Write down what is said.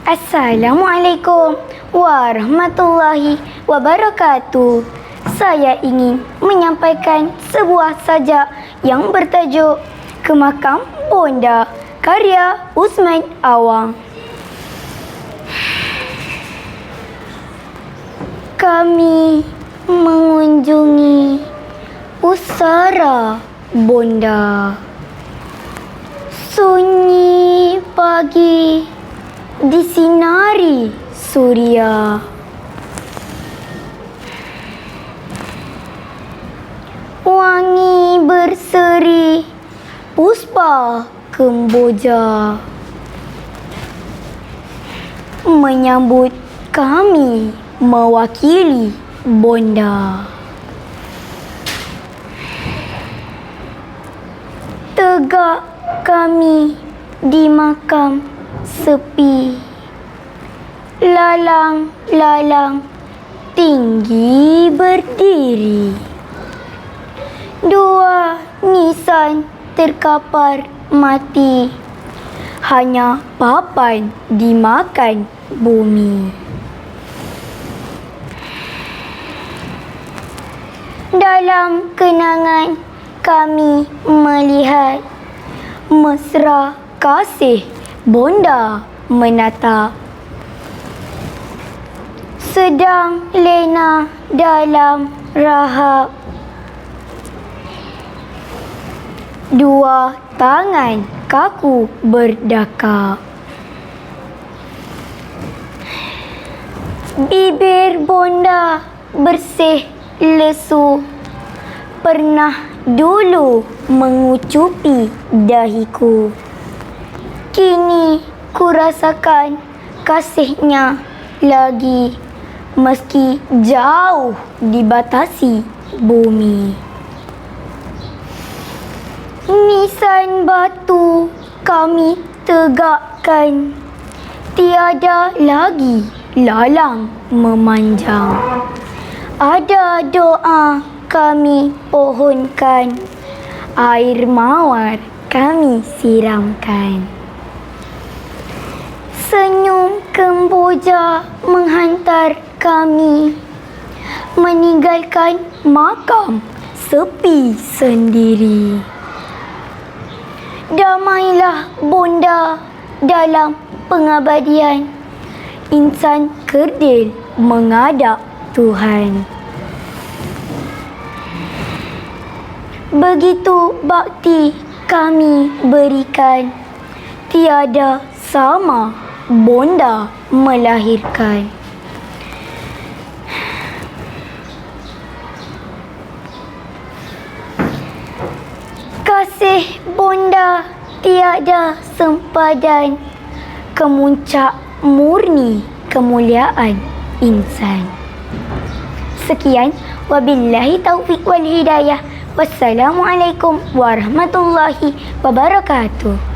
Assalamualaikum warahmatullahi wabarakatuh. Saya ingin menyampaikan sebuah sajak yang bertajuk Ke Makam Bonda, karya Usman Awang. Kami mengunjungi pusara Bonda. Sunyi pagi disinari suria. Wangi berseri puspa kemboja menyambut kami mewakili Bonda. Tegak kami di makam sepi, lalang-lalang tinggi berdiri. Dua nisan terkapar mati, hanya papan dimakan bumi. Dalam kenangan kami melihat mesra kasih Bonda menatap, sedang lena dalam rahap. Dua tangan kaku berdakap. Bibir Bonda bersih lesu, pernah dulu mengucupi dahiku. Kini ku rasakan kasihnya lagi, meski jauh dibatasi bumi. Nisan batu kami tegakkan, tiada lagi lalang memanjang. Ada doa kami pohonkan, air mawar kami siramkan. Senyum kemboja menghantar kami, meninggalkan makam sepi sendiri. Damailah Bonda dalam pengabadian, insan kerdil menghadap Tuhan. Begitu bakti kami berikan, tiada sama Bonda melahirkan. Kasih Bonda tiada sempadan, kemuncak murni kemuliaan insan. Sekian, wabillahi taufiq wal hidayah. Wassalamualaikum warahmatullahi wabarakatuh.